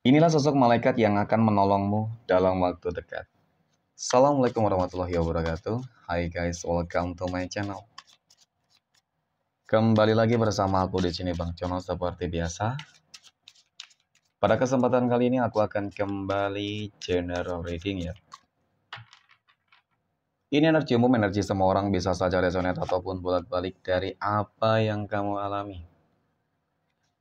Inilah sosok malaikat yang akan menolongmu dalam waktu dekat. Assalamualaikum warahmatullahi wabarakatuh. Hai guys, welcome to my channel. Kembali lagi bersama aku di sini Bang Cono seperti biasa. Pada kesempatan kali ini aku akan kembali general reading ya. Ini energi umum, energi semua orang, bisa saja resonate ataupun bolak-balik dari apa yang kamu alami.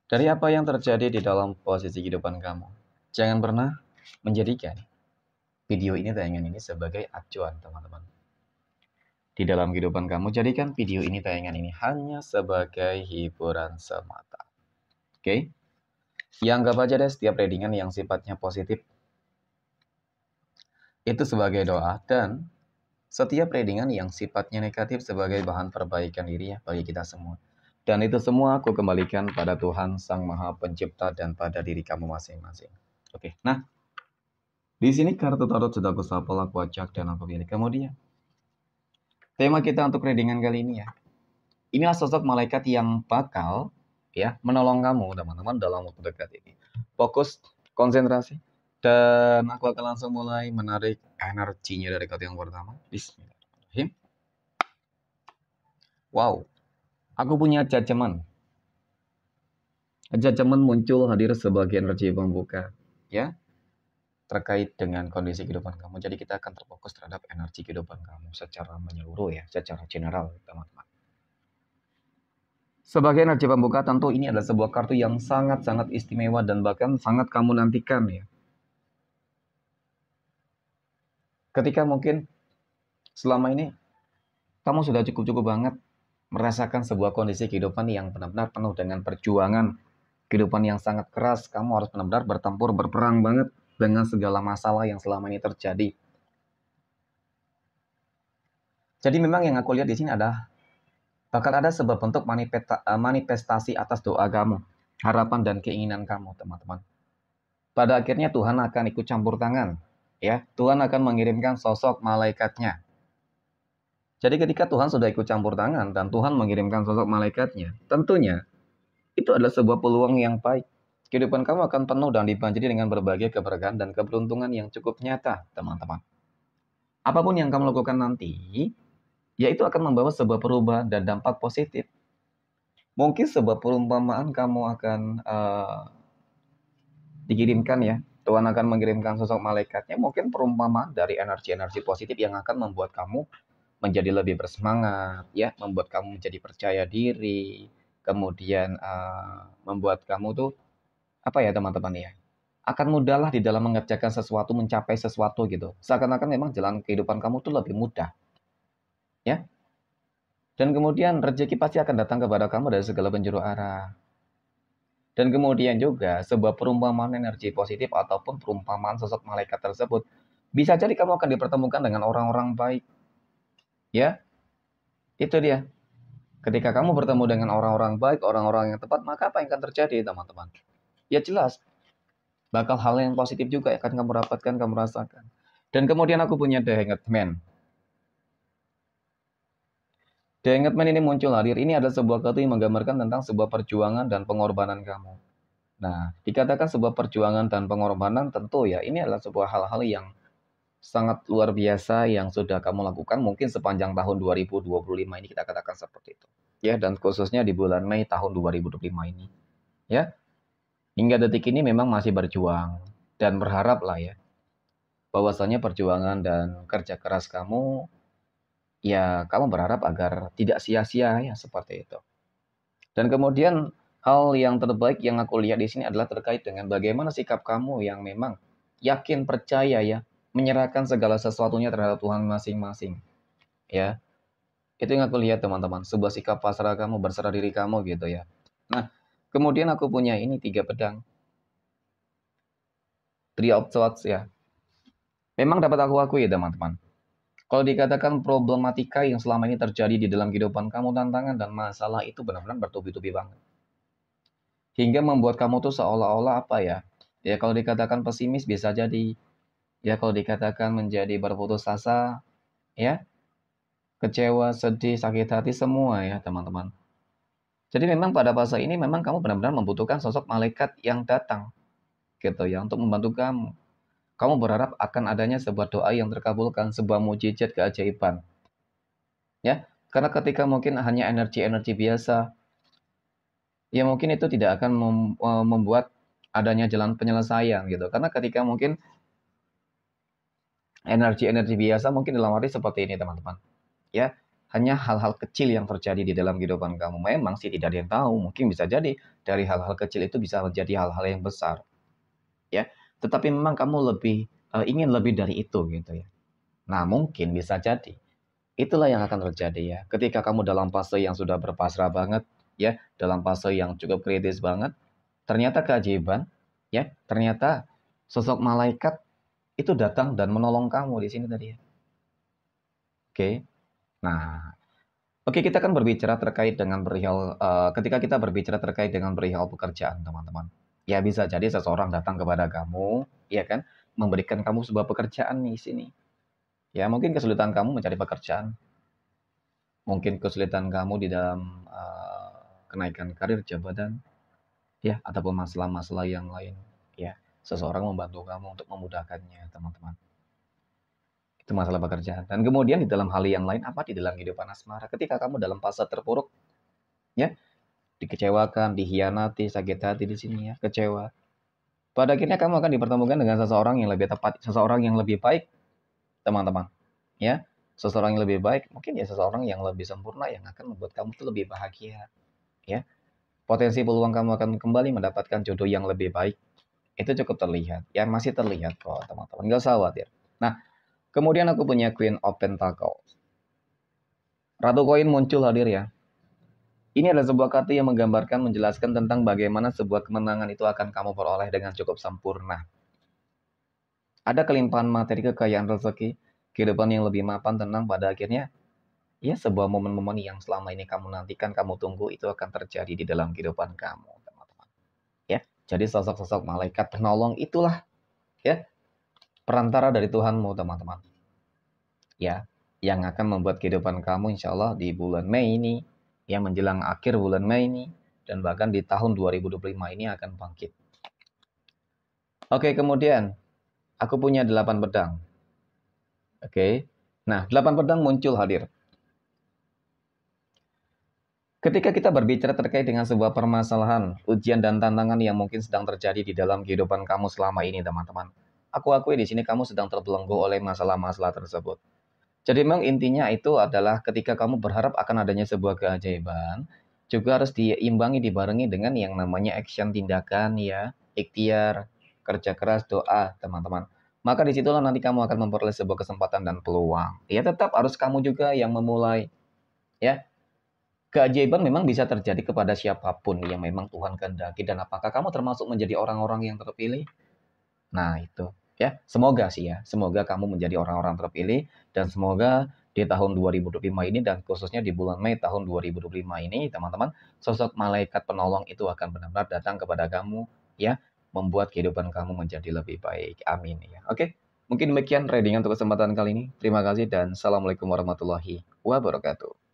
Dari apa yang terjadi di dalam posisi kehidupan kamu. Jangan pernah menjadikan video ini, tayangan ini sebagai acuan teman-teman. Di dalam kehidupan kamu, jadikan video ini, tayangan ini hanya sebagai hiburan semata. Oke? Yang anggap aja deh setiap readingan yang sifatnya positif itu sebagai doa, dan setiap readingan yang sifatnya negatif sebagai bahan perbaikan diri ya bagi kita semua. Dan itu semua aku kembalikan pada Tuhan Sang Maha Pencipta dan pada diri kamu masing-masing. Oke, nah di sini kartu tarot sudah aku shuffle, aku acak, dan aku pilih. Kemudian tema kita untuk readingan kali ini ya. Inilah sosok malaikat yang bakal ya menolong kamu teman-teman dalam waktu dekat ini. Fokus, konsentrasi, dan aku akan langsung mulai menarik energinya dari kartu yang pertama. Bismillahirrahmanirrahim. Wow, aku punya judgment. Judgment muncul hadir sebagai energi pembuka ya terkait dengan kondisi kehidupan kamu. Jadi kita akan terfokus terhadap energi kehidupan kamu secara menyeluruh ya, secara general teman-teman. Sebagai energi pembuka, tentu ini adalah sebuah kartu yang sangat-sangat istimewa dan bahkan sangat kamu nantikan ya. Ketika mungkin selama ini kamu sudah cukup-cukup banget merasakan sebuah kondisi kehidupan yang benar-benar penuh dengan perjuangan, kehidupan yang sangat keras, kamu harus benar-benar bertempur, berperang banget dengan segala masalah yang selama ini terjadi. Jadi memang yang aku lihat di sini adalah bakal ada sebuah bentuk manifestasi atas doa kamu, harapan dan keinginan kamu, teman-teman. Pada akhirnya Tuhan akan ikut campur tangan, ya. Tuhan akan mengirimkan sosok malaikatnya. Jadi ketika Tuhan sudah ikut campur tangan dan Tuhan mengirimkan sosok malaikatnya, tentunya itu adalah sebuah peluang yang baik. Kehidupan kamu akan penuh dan dibanjiri dengan berbagai keberkahan dan keberuntungan yang cukup nyata, teman-teman. Apapun yang kamu lakukan nanti, ya itu akan membawa sebuah perubahan dan dampak positif. Mungkin sebuah perumpamaan kamu akan dikirimkan ya. Tuhan akan mengirimkan sosok malaikatnya, mungkin perumpamaan dari energi-energi positif yang akan membuat kamu menjadi lebih bersemangat, ya, membuat kamu menjadi percaya diri, kemudian membuat kamu tuh apa ya teman-teman ya, akan mudahlah di dalam mengerjakan sesuatu, mencapai sesuatu gitu. Seakan-akan memang jalan kehidupan kamu tuh lebih mudah, ya. Dan kemudian rezeki pasti akan datang kepada kamu dari segala penjuru arah. Dan kemudian juga sebuah perumpamaan energi positif ataupun perumpamaan sosok malaikat tersebut bisa jadi kamu akan dipertemukan dengan orang-orang baik. Ya, itu dia. Ketika kamu bertemu dengan orang-orang baik, orang-orang yang tepat, maka apa yang akan terjadi, teman-teman? Ya jelas, bakal hal yang positif juga akan kamu dapatkan, kamu rasakan. Dan kemudian aku punya The Hanged Man. The Hanged Man ini muncul hadir. Ini adalah sebuah kartu yang menggambarkan tentang sebuah perjuangan dan pengorbanan kamu. Nah, dikatakan sebuah perjuangan dan pengorbanan tentu ya, ini adalah sebuah hal-hal yang sangat luar biasa yang sudah kamu lakukan mungkin sepanjang tahun 2025 ini, kita katakan seperti itu. Ya, dan khususnya di bulan Mei tahun 2025 ini. Ya, hingga detik ini memang masih berjuang dan berharap lah ya, bahwasanya perjuangan dan kerja keras kamu, ya kamu berharap agar tidak sia-sia ya, seperti itu. Dan kemudian hal yang terbaik yang aku lihat di sini adalah terkait dengan bagaimana sikap kamu yang memang yakin, percaya ya, menyerahkan segala sesuatunya terhadap Tuhan masing-masing. Ya, itu yang aku lihat teman-teman, sebuah sikap pasrah kamu, berserah diri kamu gitu ya. Nah, kemudian aku punya ini 3 pedang. Three of Swords ya. Memang dapat aku akui ya teman-teman. Kalau dikatakan problematika yang selama ini terjadi di dalam kehidupan kamu, tantangan dan masalah itu benar-benar bertubi-tubi banget. Hingga membuat kamu tuh seolah-olah apa ya, ya kalau dikatakan pesimis bisa jadi, ya kalau dikatakan menjadi berputus asa, ya, kecewa, sedih, sakit hati semua ya teman-teman. Jadi memang pada fase ini memang kamu benar-benar membutuhkan sosok malaikat yang datang. gitu ya, untuk membantu kamu. Kamu berharap akan adanya sebuah doa yang terkabulkan, sebuah mukjizat keajaiban, ya. Karena ketika mungkin hanya energi-energi biasa, ya mungkin itu tidak akan membuat adanya jalan penyelesaian gitu. Karena ketika mungkin energi-energi biasa mungkin dalam arti seperti ini teman-teman. Ya, hanya hal-hal kecil yang terjadi di dalam kehidupan kamu. Memang sih tidak ada yang tahu, mungkin bisa jadi dari hal-hal kecil itu bisa menjadi hal-hal yang besar, ya. Tetapi memang kamu lebih ingin lebih dari itu gitu ya. Nah, mungkin bisa jadi itulah yang akan terjadi ya. Ketika kamu dalam fase yang sudah berpasrah banget, ya, dalam fase yang cukup kritis banget, ternyata keajaiban, ya, ternyata sosok malaikat itu datang dan menolong kamu di sini tadi ya. Oke. Nah, oke, kita kan berbicara terkait dengan perihal ketika kita berbicara terkait dengan perihal pekerjaan, teman-teman. Ya bisa jadi seseorang datang kepada kamu, ya kan, memberikan kamu sebuah pekerjaan di sini. Ya, mungkin kesulitan kamu mencari pekerjaan, mungkin kesulitan kamu di dalam kenaikan karir jabatan, ya, ataupun masalah-masalah yang lain, ya. Seseorang membantu kamu untuk memudahkannya, teman-teman. Itu masalah pekerjaan. Dan kemudian di dalam hal yang lain apa di dalam kehidupan asmara, ketika kamu dalam fase terpuruk, ya, dikecewakan, dikhianati, sakit hati di sini ya, kecewa. Pada akhirnya kamu akan dipertemukan dengan seseorang yang lebih tepat, seseorang yang lebih baik, teman-teman. Ya, seseorang yang lebih baik, mungkin ya seseorang yang lebih sempurna yang akan membuat kamu tuh lebih bahagia, ya. Potensi peluang kamu akan kembali mendapatkan jodoh yang lebih baik. Itu cukup terlihat, ya masih terlihat kok, teman-teman. Nggak usah khawatir. Nah, kemudian aku punya Queen of Pentacles. Ratu koin muncul hadir ya. Ini adalah sebuah kartu yang menggambarkan, menjelaskan tentang bagaimana sebuah kemenangan itu akan kamu peroleh dengan cukup sempurna. Ada kelimpahan materi, kekayaan rezeki, kehidupan yang lebih mapan, tenang pada akhirnya. Ya, sebuah momen-momen yang selama ini kamu nantikan, kamu tunggu, itu akan terjadi di dalam kehidupan kamu, teman-teman. Ya, jadi sosok-sosok malaikat penolong itulah, ya, perantara dari Tuhanmu, teman-teman. Ya, yang akan membuat kehidupan kamu insya Allah di bulan Mei ini, ya menjelang akhir bulan Mei ini, dan bahkan di tahun 2025 ini akan bangkit. Oke, kemudian aku punya 8 pedang. Oke. Nah, 8 pedang muncul hadir. Ketika kita berbicara terkait dengan sebuah permasalahan, ujian dan tantangan yang mungkin sedang terjadi di dalam kehidupan kamu selama ini, teman-teman. Aku akui di sini kamu sedang terbelenggu oleh masalah-masalah tersebut. Jadi memang intinya itu adalah ketika kamu berharap akan adanya sebuah keajaiban, juga harus diimbangi, dibarengi dengan yang namanya action, tindakan, ya, ikhtiar, kerja keras, doa, teman-teman. Maka disitulah nanti kamu akan memperoleh sebuah kesempatan dan peluang. Ya tetap harus kamu juga yang memulai, ya. Keajaiban memang bisa terjadi kepada siapapun yang memang Tuhan kehendaki, dan apakah kamu termasuk menjadi orang-orang yang terpilih? Nah, itu. Ya, semoga sih ya. Semoga kamu menjadi orang-orang terpilih, dan semoga di tahun 2025 ini dan khususnya di bulan Mei tahun 2025 ini, teman-teman, sosok malaikat penolong itu akan benar-benar datang kepada kamu, ya, membuat kehidupan kamu menjadi lebih baik. Amin ya. Oke. Mungkin demikian reading untuk kesempatan kali ini. Terima kasih dan assalamualaikum warahmatullahi wabarakatuh.